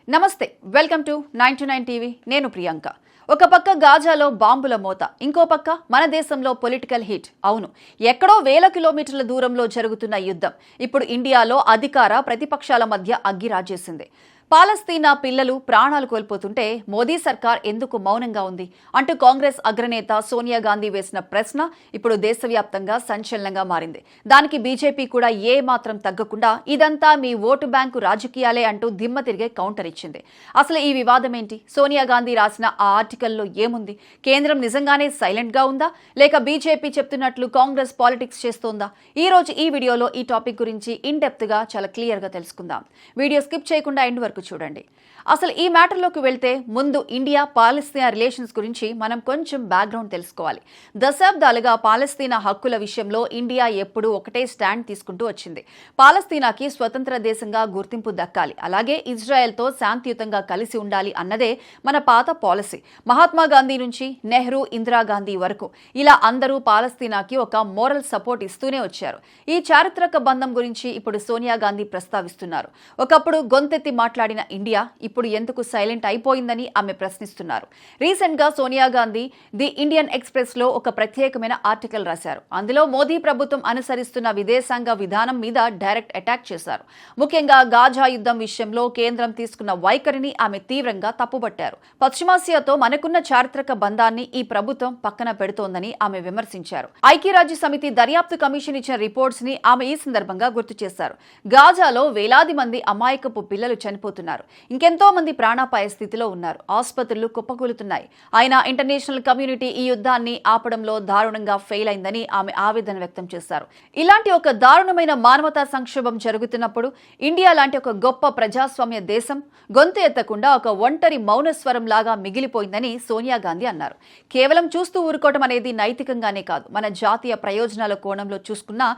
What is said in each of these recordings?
నమస్తే, welcome to 99 TV. నేను ప్రియాంక. ఒక పక్క గాజాలో బాంబుల మోత, ఇంకో పక్క మన దేశంలో పొలిటికల్ హిట్. అవును, ఎక్కడో వేల కిలోమీటర్ల దూరంలో జరుగుతున్న యుద్ధం ఇప్పుడు ఇండియాలో అధికార ప్రతిపక్షాల మధ్య అగ్గిరాజేసింది. పాలస్తీనా పిల్లలు ప్రాణాలు కోల్పోతుంటే మోదీ సర్కార్ ఎందుకు మౌనంగా ఉంది అంటూ కాంగ్రెస్ అగ్రనేత సోనియా గాంధీ వేసిన ప్రశ్న ఇప్పుడు దేశవ్యాప్తంగా సంచలనంగా మారింది. దానికి బీజేపీ కూడా ఏ మాత్రం తగ్గకుండా ఇదంతా మీ ఓటు బ్యాంకు రాజకీయాలే అంటూ దిమ్మ తిరిగే కౌంటర్ ఇచ్చింది. అసలు ఈ వివాదం ఏంటి? సోనియా గాంధీ రాసిన ఆ ఆర్టికల్లో ఏముంది? కేంద్రం నిజంగానే సైలెంట్ గా ఉందా, లేక బీజేపీ చెప్తున్నట్లు కాంగ్రెస్ పాలిటిక్స్ చేస్తోందా? ఈ రోజు ఈ వీడియోలో ఈ టాపిక్ గురించి ఇన్ డెప్త్ గా చాలా క్లియర్ గా తెలుసుకుందాం. వీడియో స్కిప్ చేయకుండా ఎండ్ వరకు చూడండి. అసలు ఈ మ్యాటర్లోకి వెళ్తే ముందు ఇండియా పాలస్తీనా రిలేషన్స్ గురించి మనం కొంచెం బ్యాక్గ్రౌండ్ తెలుసుకోవాలి. దశాబ్దాలుగా పాలస్తీనా హక్కుల విషయంలో ఇండియా ఎప్పుడూ ఒకటే స్టాండ్ తీసుకుంటూ వచ్చింది. పాలస్తీనాకి స్వతంత్ర దేశంగా గుర్తింపు దక్కాలి, అలాగే ఇజ్రాయెల్తో శాంతియుతంగా కలిసి ఉండాలి అన్నదే మన పాత పాలసీ. మహాత్మా గాంధీ నుంచి నెహ్రూ, ఇందిరాగాంధీ వరకు ఇలా అందరూ పాలస్తీనాకి ఒక మోరల్ సపోర్ట్ ఇస్తూనే వచ్చారు. ఈ చారిత్రక బంధం గురించి ఇప్పుడు సోనియా గాంధీ ప్రస్తావిస్తున్నారు. ఒకప్పుడు గొంతెత్తి మాట్లాడిన ఇండియా ఇప్పుడు ఎందుకు సైలెంట్ అయిపోయిందని ఆమె ప్రశ్నిస్తున్నారు. రీసెంట్ గా Sonia Gandhi the Indian express లో ఒక ప్రత్యేకమైన ఆర్టికల్ రాశారు. అందులో మోదీ ప్రభుత్వం అనుసరిస్తున్న విదేశాంగ విధానం మీద డైరెక్ట్ అటాక్ చేశారు. ముఖ్యంగా గాజా యుద్ధం విషయంలో కేంద్రం తీసుకున్న వైఖరిని ఆమె తీవ్రంగా తప్పుపట్టారు. పశ్చిమాసియాతో మనకున్న చారిత్రక బంధాన్ని ఈ ప్రభుత్వం పక్కన పెడుతోందని ఆమె విమర్శించారు. ఐక్యరాజ్య సమితి దర్యాప్తు కమిషన్ ఇచ్చిన రిపోర్ట్స్ ని ఆమె ఈ సందర్భంగా గుర్తు చేశారు. గాజాలో వేలాది మంది అమాయకపు పిల్లలు చనిపోతున్నారు, ఇంకెంతో మంది ప్రాణాపాయ స్థితిలో ఉన్నారు, ఆసుపత్రులు కుప్పకూలుతున్నాయి. అయినా ఇంటర్నేషనల్ కమ్యూనిటీ ఈ యుద్ధాన్ని ఆపడంలో దారుణంగా ఫెయిల్ అయిందని ఆమె ఆవేదన వ్యక్తం చేశారు. ఇలాంటి ఒక దారుణమైన మానవతా సంక్షోభం జరుగుతున్నప్పుడు ఇండియా లాంటి ఒక గొప్ప ప్రజాస్వామ్య దేశం గొంతు ఎత్తకుండా ఒక ఒంటరి మౌన స్వరం లాగా మిగిలిపోయిందని సోనియా గాంధీ అన్నారు. కేవలం చూస్తూ ఊరుకోవడం అనేది నైతికంగానే కాదు, మన జాతీయ ప్రయోజనాల కోణంలో చూసుకున్నా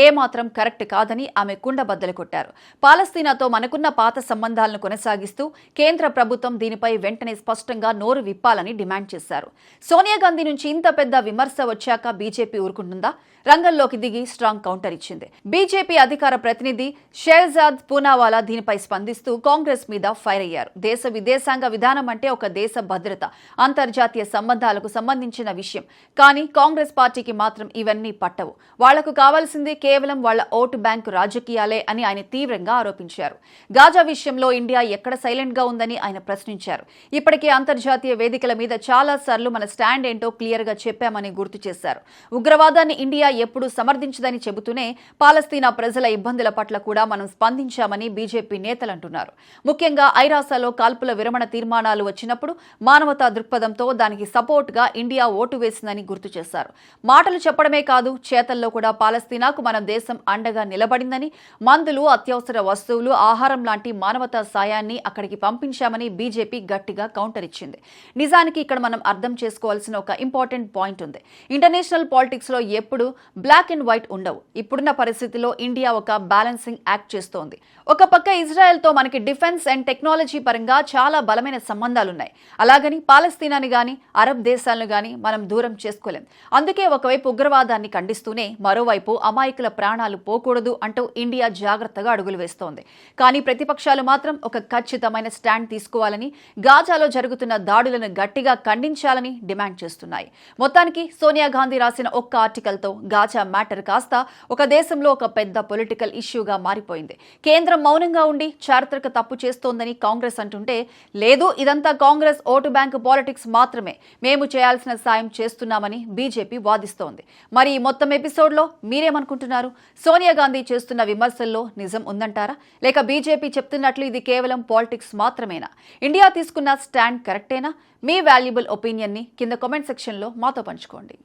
ఏమాత్రం కరెక్ట్ కాదని ఆమె కుండబద్దలు కొట్టారు. పాలస్తీనాతో మనకున్న పాత సంబంధాలను కొనసాగిస్తూ కేంద్ర ప్రభుత్వం దీనిపై వెంటనే స్పష్టంగా నోరు విప్పాలని డిమాండ్ చేశారు. సోనియా గాంధీ నుంచి ఇంత పెద్ద విమర్శ వచ్చాక బీజేపీ ఊరుకుంటుందా? రంగంలోకి దిగి స్ట్రాంగ్ కౌంటర్ ఇచ్చింది. బీజేపీ అధికార ప్రతినిధి షెహజాద్ పూనావాలా దీనిపై స్పందిస్తూ కాంగ్రెస్ మీద ఫైర్ అయ్యారు. దేశ విదేశాంగ విధానం అంటే ఒక దేశ భద్రత, అంతర్జాతీయ సంబంధాలకు సంబంధించిన విషయం. కానీ కాంగ్రెస్ పార్టీకి మాత్రం ఇవన్నీ పట్టవు. వాళ్లకు కావాల్సింది కేవలం వాళ్ల ఓటు బ్యాంకు రాజకీయాలే అని ఆయన తీవ్రంగా ఆరోపించారు. గాజా విషయంలో ఇండియా ఎక్కడ సైలెంట్ గా ఉందని ఆయన ప్రశ్నించారు. ఇప్పటికే అంతర్జాతీయ వేదికల మీద చాలా సార్లు మన స్టాండ్ ఏంటో క్లియర్ గా చెప్పామని గుర్తు చేశారు. ఉగ్రవాదాన్ని ఇండియా ఎప్పుడూ సమర్థించదని చెబుతూనే పాలస్తీనా ప్రజల ఇబ్బందుల పట్ల కూడా మనం స్పందించామని బీజేపీ నేతలు అంటున్నారు. ముఖ్యంగా ఐరాసాలో కాల్పుల విరమణ తీర్మానాలు వచ్చినప్పుడు మానవతా దృక్పథంతో దానికి సపోర్ట్ గా ఇండియా ఓటు వేసిందని గుర్తు చేశారు. మాటలు చెప్పడమే కాదు, చేతల్లో కూడా పాలస్తీనాకు మన దేశం అండగా నిలబడిందని, మందులు, అత్యవసర వస్తువులు, ఆహారం లాంటి మానవతా సాయాన్ని అక్కడికి పంపించామని బీజేపీ గట్టిగా కౌంటర్ ఇచ్చింది. నిజానికి ఇక్కడ మనం అర్థం చేసుకోవాల్సిన ఒక ఇంపార్టెంట్ పాయింట్ ఉంది. ఇంటర్నేషనల్ పాలిటిక్స్ లో ఎప్పుడు బ్లాక్ అండ్ వైట్ ఉండవు. ఇప్పుడున్న పరిస్థితిలో ఇండియా ఒక బ్యాలెన్సింగ్ యాక్ట్ చేస్తోంది. ఒక పక్క ఇజ్రాయెల్ తో మనకి డిఫెన్స్ అండ్ టెక్నాలజీ పరంగా చాలా బలమైన సంబంధాలున్నాయి. అలాగని పాలస్తీనాని గాని అరబ్ దేశాలను గాని మనం దూరం చేసుకోలేం. అందుకే ఒకవైపు ఉగ్రవాదాన్ని ఖండిస్తూనే మరోవైపు అమాయకుల ప్రాణాలు పోకూడదు అంటూ ఇండియా జాగ్రత్తగా అడుగులు వేస్తోంది. కానీ ప్రతిపక్షాలు మాత్రం ఒక ఖచ్చితమైన స్టాండ్ తీసుకోవాలని, గాజాలో జరుగుతున్న దాడులను గట్టిగా ఖండించాలని డిమాండ్ చేస్తున్నాయి. మొత్తానికి సోనియా గాంధీ రాసిన ఒక్క ఆర్టికల్తో గాజా మ్యాటర్ కాస్త ఒక దేశంలో ఒక పెద్ద పొలిటికల్ ఇష్యూగా మారిపోయింది. కేంద్రం మౌనంగా ఉండి చారిత్రక తప్పు చేస్తోందని కాంగ్రెస్ అంటుంటే, లేదు ఇదంతా కాంగ్రెస్ ఓటు బ్యాంకు పాలిటిక్స్ మాత్రమే, మేము చేయాల్సిన సాయం చేస్తున్నామని బీజేపీ వాదిస్తోంది. మరి ఈ మొత్తం ఎపిసోడ్లో మీరేమనుకుంటున్నారు? సోనియా గాంధీ చేస్తున్న విమర్శల్లో నిజం ఉందంటారా, లేక బీజేపీ చెప్తున్నట్లు ఇది కేవలం పాలిటిక్స్ మాత్రమేనా? ఇండియా తీసుకున్న స్టాండ్ కరెక్టేనా? మీ వాల్యుబుల్ ఒపీనియన్ని కింద కామెంట్ సెక్షన్లో మాతో పంచుకోండి.